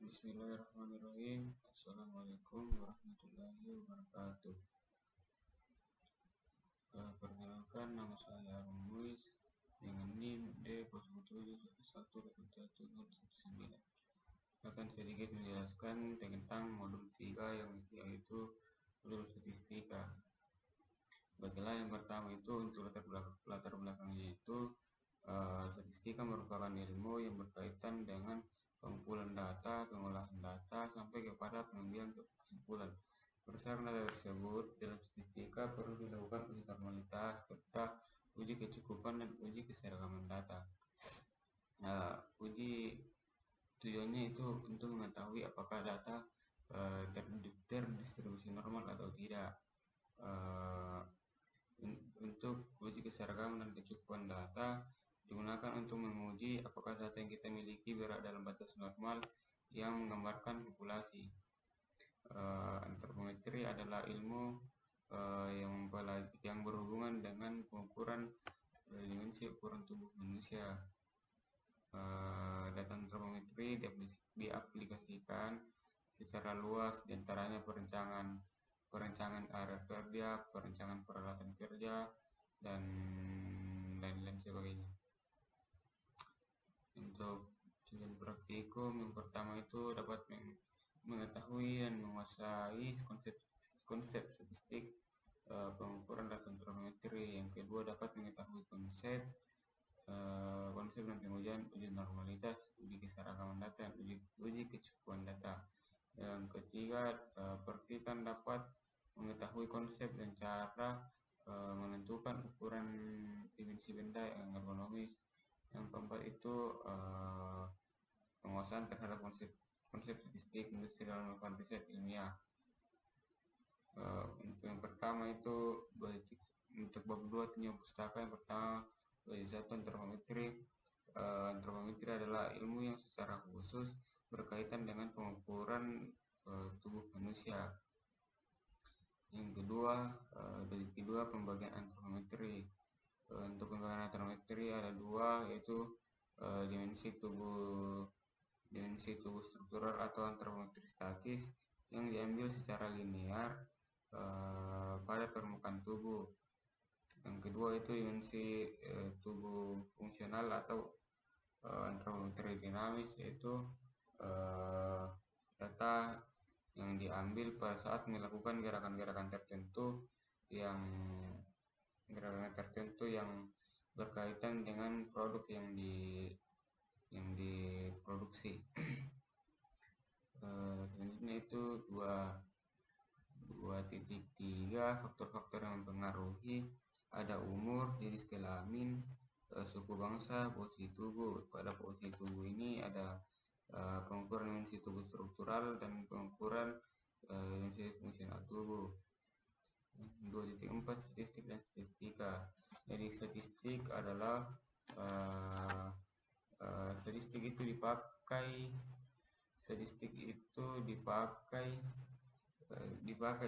Bismillahirrahmanirrahim. Assalamualaikum warahmatullahi wabarakatuh. Perkenalkan, nama saya Harun Luis dengan NIM D07111119. Akan sedikit menjelaskan tentang modul 3 yaitu modul statistika. Bagilah yang pertama itu untuk latar belakangnya itu statistika merupakan ilmu yang berkaitan dengan pengumpulan data, pengolahan data, sampai kepada pengambilan kesimpulan. Berdasarkan data tersebut, dalam statistika perlu dilakukan uji normalitas serta uji kecukupan dan uji keseragaman data. Uji tujuannya itu untuk mengetahui apakah data terdistribusi normal atau tidak. Untuk uji keseragaman dan kecukupan data digunakan untuk menguji apakah data yang kita miliki berada dalam batas normal yang menggambarkan populasi. Antropometri adalah ilmu yang berhubungan dengan pengukuran dimensi ukuran tubuh manusia. Data antropometri diaplikasikan secara luas, diantaranya perencanaan area kerja, perencanaan peralatan kerja, dan lain-lain sebagainya. Untuk tujuan praktikum yang pertama itu dapat mengetahui dan menguasai konsep statistik pengukuran data antropometri. Yang kedua, dapat mengetahui konsep dan pengujian uji normalitas, uji keseragaman data, dan uji kecukupan data. Yang ketiga, praktikan dapat mengetahui konsep dan cara menentukan ukuran dimensi benda yang ergonomis. Yang keempat itu penguasaan terhadap konsep statistik industri dalam melakukan riset ilmiah. Untuk yang pertama itu untuk bab 2 tinjauan pustaka. Yang pertama, satu antropometri. Antropometri adalah ilmu yang secara khusus berkaitan dengan pengukuran tubuh manusia. Yang kedua, pembagian antropometri. Untuk pembagian antropometri ada dua, yaitu dimensi tubuh struktural atau antropometri statis yang diambil secara linear pada permukaan tubuh. Yang kedua itu dimensi tubuh fungsional atau antropometri dinamis, yaitu data yang diambil pada saat melakukan gerakan-gerakan tertentu yang berkaitan dengan produk yang diproduksi. Selanjutnya itu 2.3 faktor-faktor yang mempengaruhi. Ada umur, jenis kelamin, suku bangsa, posisi tubuh. Pada posisi tubuh ini ada pengukuran dimensi tubuh struktural dan pengukuran dimensi fungsional tubuh. 2.4 statistik dan statistika. Jadi statistik adalah statistik itu dipakai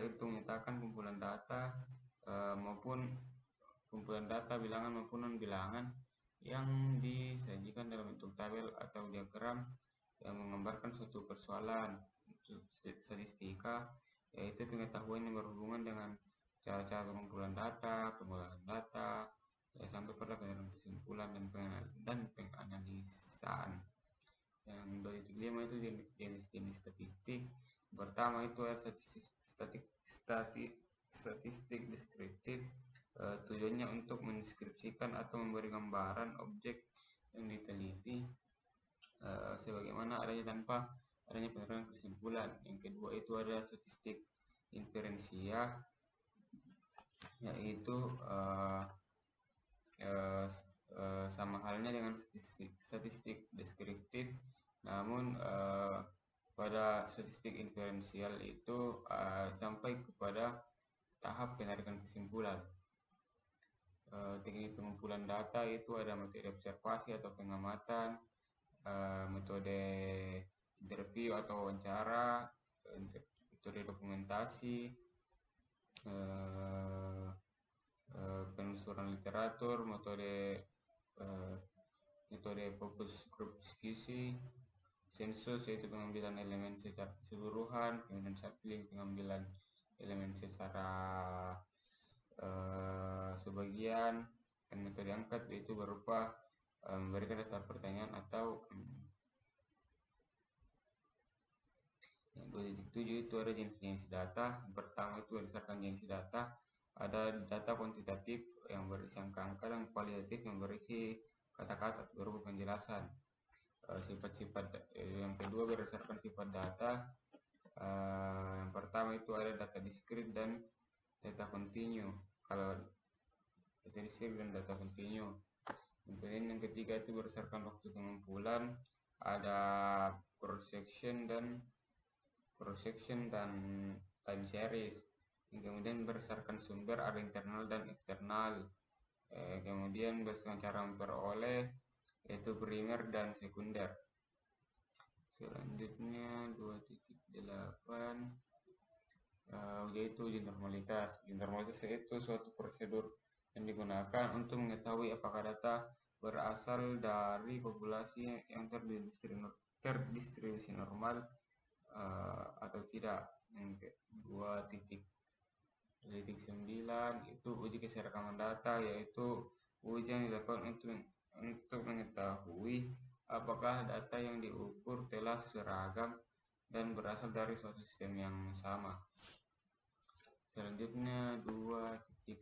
untuk memetakan kumpulan data maupun kumpulan data bilangan maupun non bilangan yang disajikan dalam bentuk tabel atau diagram yang menggambarkan suatu persoalan. Untuk statistika yaitu pengetahuan yang berhubungan dengan cara-cara pengumpulan data, pengolahan data, sampai pada pengambilan kesimpulan dan penganalisaan. Yang 2.5 itu jenis-jenis statistik. Pertama itu ada statistik deskriptif. Tujuannya untuk mendeskripsikan atau memberi gambaran objek yang diteliti sebagaimana adanya tanpa adanya penerapan kesimpulan. Yang kedua itu ada statistik inferensial, yaitu sama halnya dengan statistik deskriptif, namun pada statistik inferensial itu sampai kepada tahap penarikan kesimpulan. Teknik pengumpulan data itu ada metode observasi atau pengamatan, metode interview atau wawancara, metode dokumentasi, penelusuran literatur, metode fokus group diskusi, sensus yaitu pengambilan elemen secara keseluruhan, kemudian sapling pengambilan elemen secara sebagian, dan metode angkat yaitu berupa memberikan daftar pertanyaan atau 2.7 itu ada jenis-jenis data. Yang pertama itu berdasarkan jenis data, ada data kuantitatif yang berisi angka-angka dan kualitatif yang berisi kata-kata berupa penjelasan. Sifat-sifat yang kedua berdasarkan sifat data. Yang pertama itu ada data diskrit dan data kontinu. Kalau data diskrit dan data kontinu. Kemudian yang ketiga itu berdasarkan waktu pengumpulan, ada cross section dan time series. Kemudian berdasarkan sumber ada internal dan eksternal. Kemudian berdasarkan cara memperoleh yaitu primer dan sekunder. Selanjutnya 2.8 yaitu uji normalitas. Uji normalitas itu suatu prosedur yang digunakan untuk mengetahui apakah data berasal dari populasi yang terdistribusi normal atau tidak. Yang 2.9 itu uji keserakaman data, yaitu uji yang dilakukan untuk mengetahui apakah data yang diukur telah seragam dan berasal dari suatu sistem yang sama. Selanjutnya 2.10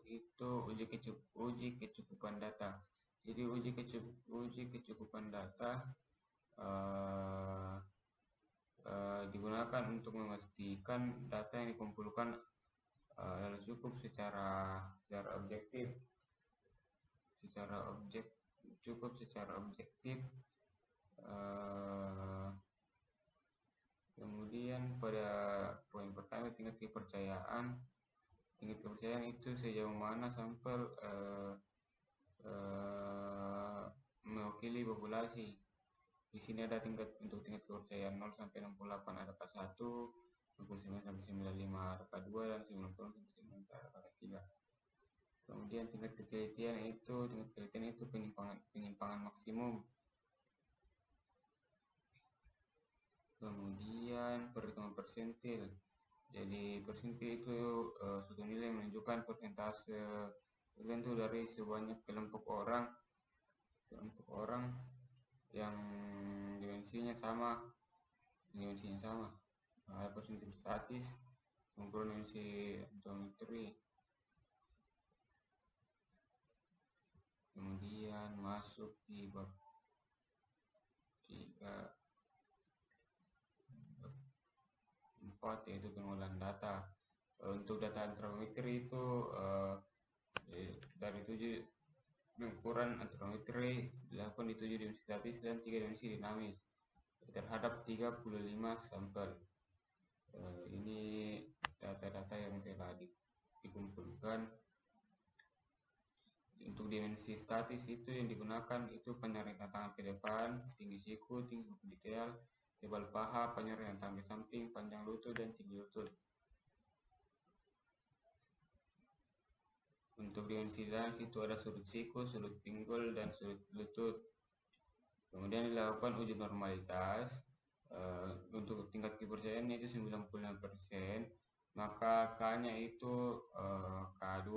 itu uji kecukupan data. Jadi uji kecukupan data digunakan untuk memastikan data yang dikumpulkan adalah cukup secara objektif, kemudian pada poin pertama tingkat kepercayaan itu sejauh mana sampel mewakili populasi. Di sini ada untuk tingkat kepercayaan 0 sampai 68 ada K1, 69 sampai 95 ada K2, dan 90 sampai 90 ada K3. Kemudian tingkat ketelitian itu penyimpangan maksimum. Kemudian perhitungan persentil. Jadi persentil itu suatu nilai yang menunjukkan persentase tertentu dari sebanyak kelompok orang yang dimensinya sama. Ada persentil statis, pengukuran dimensi antrometri. Kemudian masuk di bab 4 yaitu pengolahan data. Untuk data antrometri itu dari 7 pengukuran antrometri dilakukan di 7 dimensi statis dan 3 dimensi dinamis terhadap 35 sampel. Ini data-data yang telah dikumpulkan. Untuk dimensi statis itu yang digunakan itu penyaringan tangan ke depan, tinggi siku, tinggi detail, tebal paha, penyaringan tangan ke samping, panjang lutut, dan tinggi lutut. Untuk dimensi dinamis itu ada sudut siku, sudut pinggul, dan sudut lutut. Kemudian dilakukan uji normalitas. Untuk tingkat kepercayaan itu 95%, maka K-nya itu K2.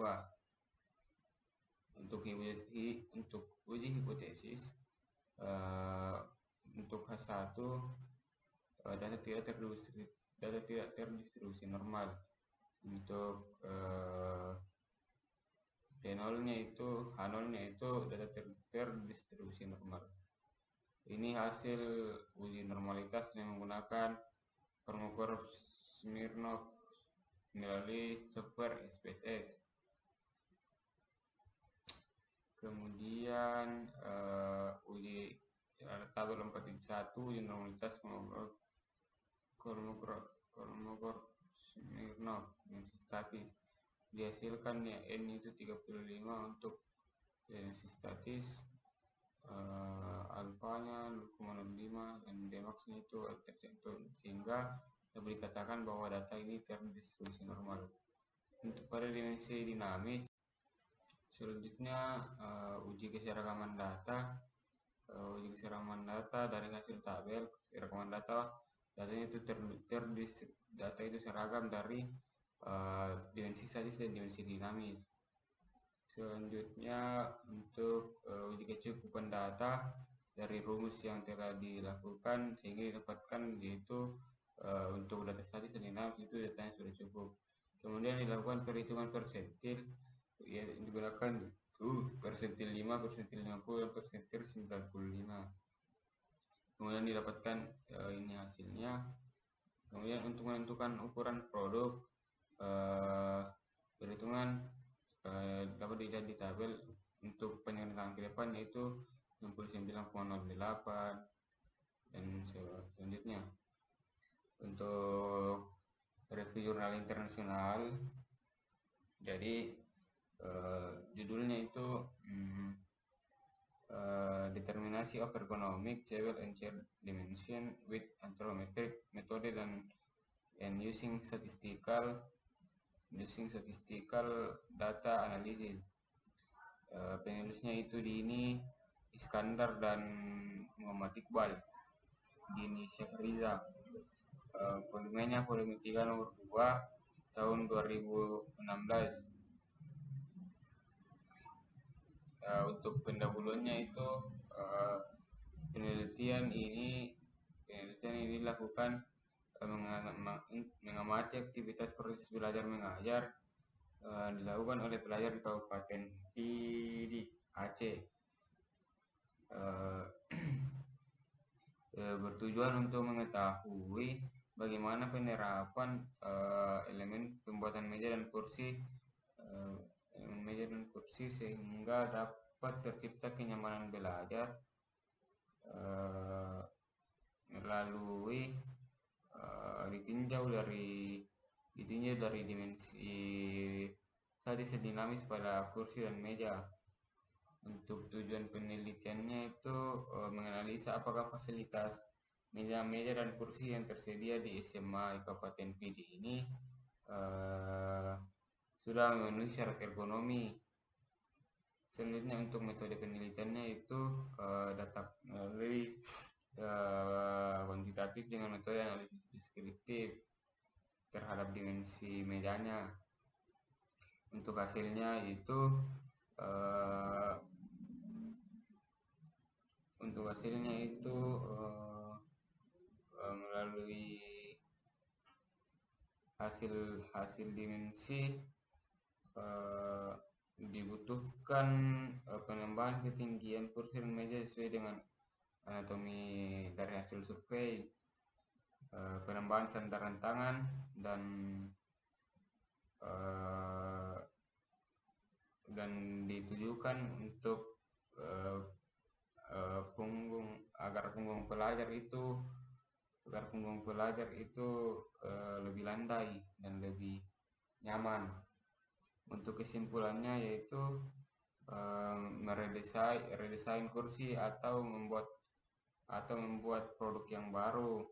Untuk uji hipotesis, untuk H1 data tidak terdistribusi normal. Untuk H0-nya itu data terdistribusi normal. Ini hasil uji normalitas yang menggunakan pengukur Smirnov melalui software SPSS. Kemudian uji tabel 4.1 uji normalitas Kolmogorov Smirnov dimensi statis. Dihasilkan ya N itu 35 untuk dimensi statis, alfanya 0,05 dan demaxnya itu tertentu, sehingga dapat dikatakan bahwa data ini terdistribusi normal. Untuk pada dimensi dinamis selanjutnya uji keseragaman data. Uji keseragaman data dari hasil tabel keseragaman data. Datanya itu data itu seragam dari dimensi statis dan dimensi dinamis. Selanjutnya untuk uji kecukupan data dari rumus yang telah dilakukan sehingga didapatkan yaitu untuk data statis dan dinamis itu datanya sudah cukup. Kemudian dilakukan perhitungan persentil yang digunakan persentil 5, persentil 50, dan persentil 95. Kemudian didapatkan ini hasilnya. Kemudian untuk menentukan ukuran produk perhitungan dapat dilihat di tabel untuk penyertaan ke depan yaitu 69,08 dan selanjutnya. Untuk review jurnal internasional, jadi judulnya itu determinasi of ergonomic table and chair dimension with anthropometric method and using statistical data analysis. Penulisnya itu Dini Iskandar dan Muhammad Iqbal. Dini Syahriza. Volumenya volume 3 nomor 2 tahun 2016. Untuk pendahuluannya itu penelitian ini dilakukan mengamati aktivitas proses belajar mengajar dilakukan oleh pelajar di Kabupaten Pidi, Aceh. Bertujuan untuk mengetahui bagaimana penerapan elemen pembuatan meja dan kursi sehingga dapat tercipta kenyamanan belajar melalui ditinjau dari dimensi statis dan dinamis pada kursi dan meja. Untuk tujuan penelitiannya itu menganalisa apakah fasilitas meja-meja dan kursi yang tersedia di SMA Kabupaten Pidi ini sudah memenuhi syarat ergonomi. Selanjutnya untuk metode penelitiannya itu data melalui kuantitatif dengan metode analisis deskriptif terhadap dimensi mejanya. Untuk hasilnya itu melalui hasil dimensi dibutuhkan penambahan ketinggian kursi dan meja sesuai dengan anatomi dari hasil survei, penambahan sandaran tangan dan ditujukan untuk agar punggung pelajar itu lebih landai dan lebih nyaman. Untuk kesimpulannya yaitu meredesain kursi atau membuat produk yang baru.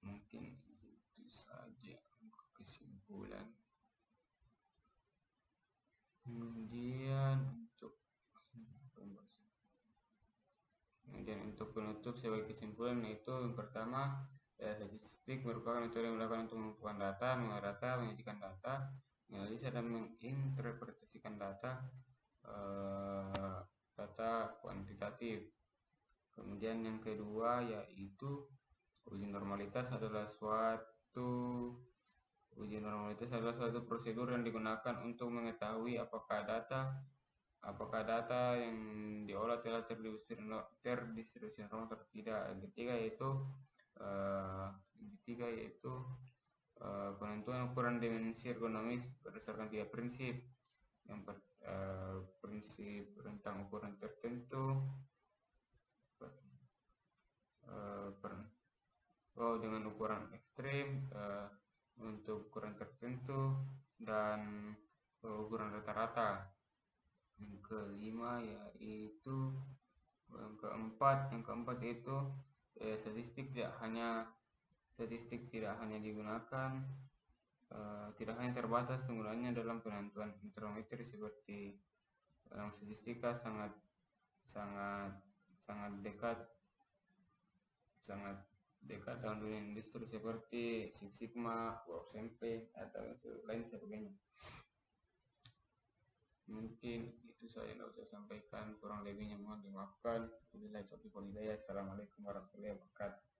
Mungkin itu saja kesimpulan. Kemudian untuk penutup sebagai kesimpulan yaitu yang pertama, statistik merupakan metode yang digunakan untuk mengumpulkan data, mengolah data, menyajikan data, menganalisa dan menginterpretasikan data kuantitatif. Kemudian yang kedua yaitu uji normalitas adalah suatu prosedur yang digunakan untuk mengetahui apakah data yang diolah telah terdistribusi normal atau tidak. Yang ketiga yaitu penentuan ukuran dimensi ergonomis berdasarkan 3 prinsip. Prinsip tentang ukuran tertentu dengan ukuran ekstrim untuk ukuran tertentu dan ukuran rata-rata. Yang kelima yaitu yang keempat yaitu statistik tidak hanya digunakan tidak hanya terbatas penggunaannya dalam penentuan interferometri seperti dalam statistika sangat sangat sangat dekat sangat dekat dengan dunia industri seperti Six Sigma, Work SMP atau lain sebagainya. Mungkin itu saja yang saya sampaikan, kurang lebihnya mohon dimaafkan. Wabillahi taufiq wal hidayah. Assalamualaikum warahmatullahi wabarakatuh.